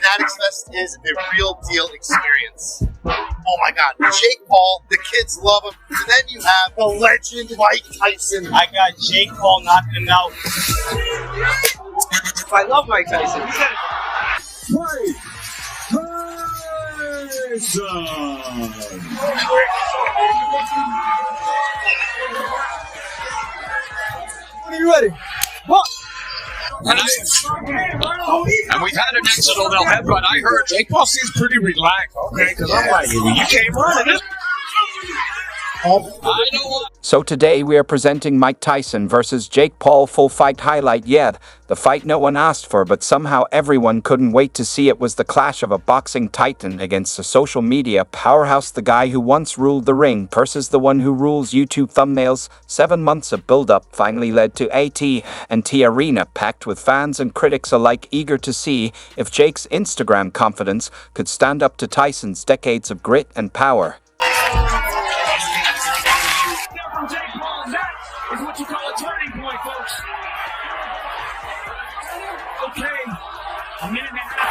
Fanatics Fest is a real deal experience. Oh my God, Jake Paul, the kids love him. And then you have the legend Mike Tyson. I got Jake Paul knocking him out. I love Mike Tyson. Mike Tyson. Are you ready? What? And we've had an accidental headbutt. I heard Jake Paul seems pretty relaxed. Okay, because I'm like, you came running. I know what. So today we are presenting Mike Tyson versus Jake Paul full fight highlight. Yeah, the fight no one asked for, but somehow everyone couldn't wait to see. It was the clash of a boxing titan against a social media powerhouse, the guy who once ruled the ring versus the one who rules YouTube thumbnails. 7 months of build-up finally led to AT&T Arena packed with fans and critics alike, eager to see if Jake's Instagram confidence could stand up to Tyson's decades of grit and power. Is what you call a turning point, folks. Okay.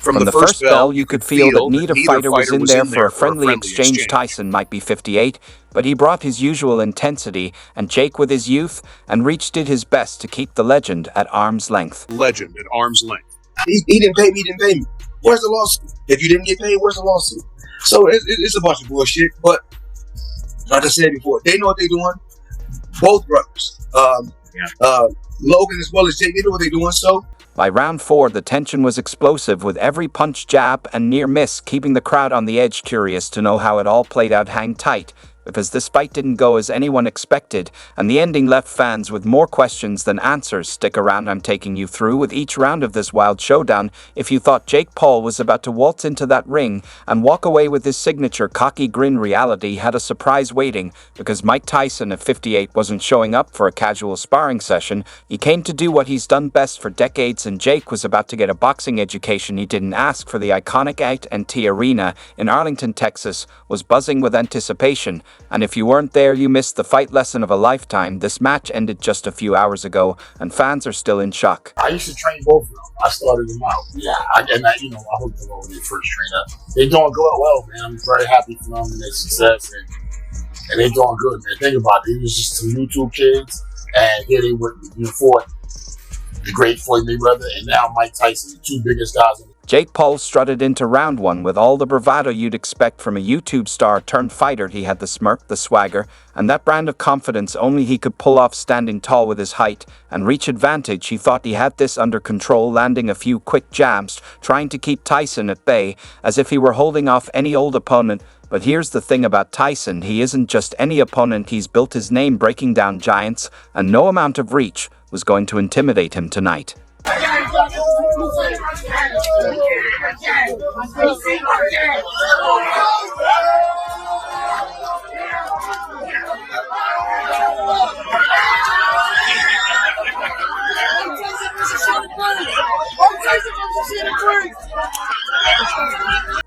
From the first bell, you could feel that neither fighter was in there for a friendly exchange. Tyson might be 58, but he brought his usual intensity, and Jake with his youth, and Reach did his best to keep the legend at arm's length. Legend at arm's length. He didn't pay me, he didn't pay me. Where's the lawsuit? If you didn't get paid, where's the lawsuit? So it's a bunch of bullshit, but like I said before, they know what they're doing. Both brothers, Logan as well as Jake, they know what they're doing. So by round 4, the tension was explosive, with every punch, jab, and near miss keeping the crowd on the edge, curious to know how it all played out. Hang tight, because this fight didn't go as anyone expected, and the ending left fans with more questions than answers. Stick around, I'm taking you through with each round of this wild showdown. If you thought Jake Paul was about to waltz into that ring and walk away with his signature cocky grin, reality had a surprise waiting, because Mike Tyson at 58 wasn't showing up for a casual sparring session. He came to do what he's done best for decades, and Jake was about to get a boxing education he didn't ask for. The iconic AT&T Arena in Arlington, Texas was buzzing with anticipation. And if you weren't there, you missed the fight lesson of a lifetime. This match ended just a few hours ago, and fans are still in shock. I used to train both of them. I started them out. Yeah, I hope they go with their first trainer. They're doing well, man. I'm very happy for them and their success, and they're doing good, man. Think about it. It was just some YouTube kids, and here they were, fought the great Floyd Mayweather, and now Mike Tyson, the two biggest guys in the Jake Paul strutted into round 1 with all the bravado you'd expect from a YouTube star turned fighter. He had the smirk, the swagger, and that brand of confidence only he could pull off, standing tall with his height and reach advantage. He thought he had this under control, landing a few quick jabs, trying to keep Tyson at bay, as if he were holding off any old opponent. But here's the thing about Tyson, he isn't just any opponent. He's built his name breaking down giants, and no amount of reach was going to intimidate him tonight.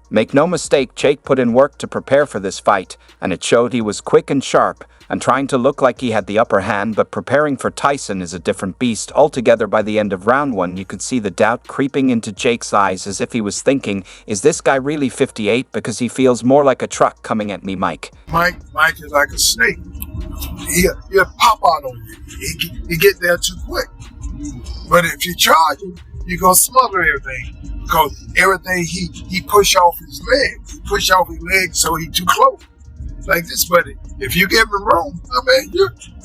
Make no mistake, Jake put in work to prepare for this fight, and it showed. He was quick and sharp, and trying to look like he had the upper hand, but preparing for Tyson is a different beast altogether. By the end of round 1, you could see the doubt creeping into Jake's eyes, as if he was thinking, is this guy really 58? Because he feels more like a truck coming at me, Mike. Mike is like a snake. He'll pop out on you. He get there too quick. But if you charge him, you're going to smother everything. Because everything he push off his legs. He push off his legs so he too close. Like this, buddy. If you give him room,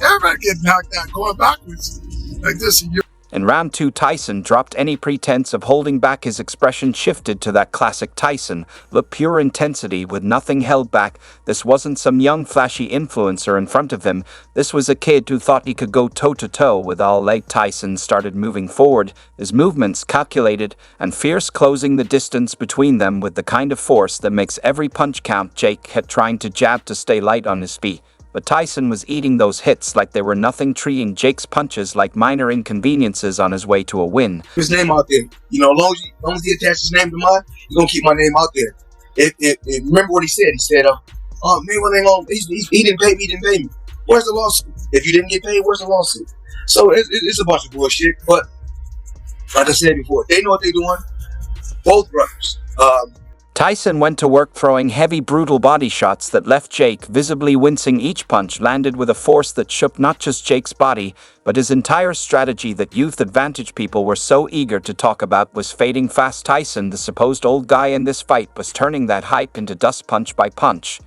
everybody get knocked out going backwards. Like this, and you're In round 2, Tyson dropped any pretense of holding back. His expression shifted to that classic Tyson look, pure intensity with nothing held back. This wasn't some young flashy influencer in front of him. This was a kid who thought he could go toe-to-toe with all leg. Tyson started moving forward, his movements calculated and fierce, closing the distance between them with the kind of force that makes every punch count. Jake had trying to jab to stay light on his feet, but Tyson was eating those hits like they were nothing, treating Jake's punches like minor inconveniences on his way to a win. His name out there. As long as he attaches his name to mine, he's going to keep my name out there. Remember what he said? He said, Mayweather ain't gonna, he didn't pay me, Where's the lawsuit? If you didn't get paid, where's the lawsuit? So it's a bunch of bullshit, but like I said before, they know what they're doing. Both brothers, Tyson went to work throwing heavy, brutal body shots that left Jake visibly wincing. Each punch landed with a force that shook not just Jake's body, but his entire strategy that youth advantage people were so eager to talk about was fading fast. Tyson, the supposed old guy in this fight, was turning that hype into dust punch by punch.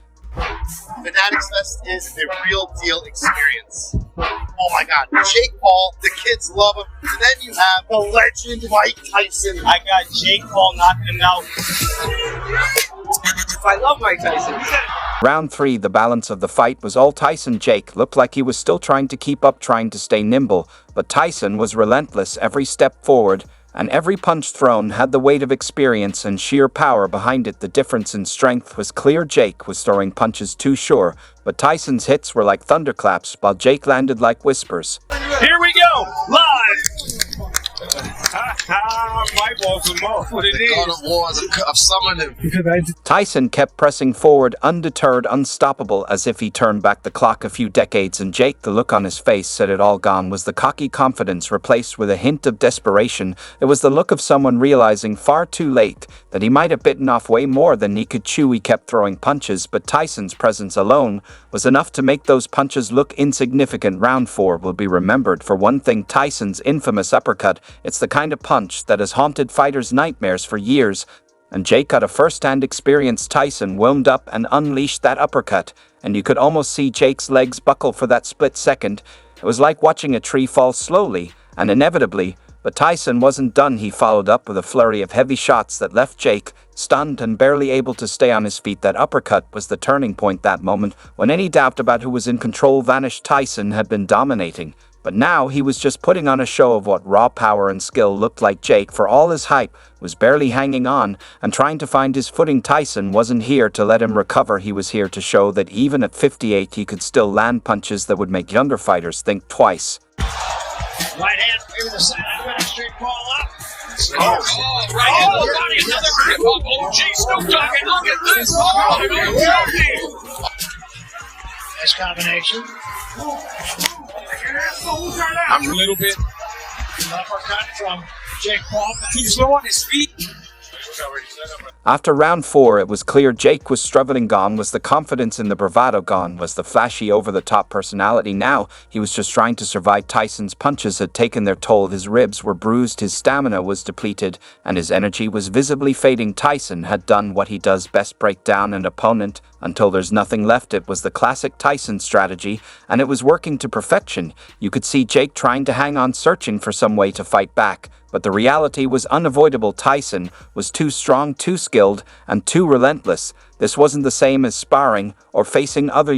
Fanatics Fest is the real deal experience. Oh my god, Jake Paul, the kids love him. And then you have the legend Mike Tyson. I got Jake Paul knocking him out. I love Mike Tyson. Round 3, the balance of the fight was all Tyson. Jake looked like he was still trying to keep up, trying to stay nimble, but Tyson was relentless every step forward, and every punch thrown had the weight of experience and sheer power behind it. The difference in strength was clear. Jake was throwing punches too sure, but Tyson's hits were like thunderclaps, while Jake landed like whispers. Here we go, live. My balls are more what it is. Tyson kept pressing forward, undeterred, unstoppable, as if he turned back the clock a few decades, and Jake, the look on his face said it all. Gone was the cocky confidence replaced with a hint of desperation. It was the look of someone realizing far too late that he might have bitten off way more than he could chew. He kept throwing punches, but Tyson's presence alone was enough to make those punches look insignificant. Round 4 will be remembered for one thing: Tyson's infamous uppercut. It's the kind of punch that has haunted fighters' nightmares for years, and Jake got a first-hand experience. Tyson wound up and unleashed that uppercut, and you could almost see Jake's legs buckle for that split second. It was like watching a tree fall slowly and inevitably, but Tyson wasn't done. He followed up with a flurry of heavy shots that left Jake stunned and barely able to stay on his feet. That uppercut was the turning point, that moment when any doubt about who was in control vanished. Tyson had been dominating, but now he was just putting on a show of what raw power and skill looked like. Jake, for all his hype, was barely hanging on and trying to find his footing. Tyson wasn't here to let him recover. He was here to show that even at 58 he could still land punches that would make younger fighters think twice. Right hand over the side. I'm going to straight ball up. Right into the body, another grip up. Oh, geez, Snoop Dogg, and look at this. Oh, Nice combination. I'm a little bit Uppercut from Jake Paul. too slow on his feet. After round 4, it was clear Jake was struggling. Gone was the confidence and the bravado. Gone was the flashy, over-the-top personality. Now he was just trying to survive. Tyson's punches had taken their toll. His ribs were bruised, his stamina was depleted, and his energy was visibly fading. Tyson had done what he does best: break down an opponent until there's nothing left. It was the classic Tyson strategy, and it was working to perfection. You could see Jake trying to hang on, searching for some way to fight back. But the reality was unavoidable. Tyson was too strong, too skilled, and too relentless. This wasn't the same as sparring or facing other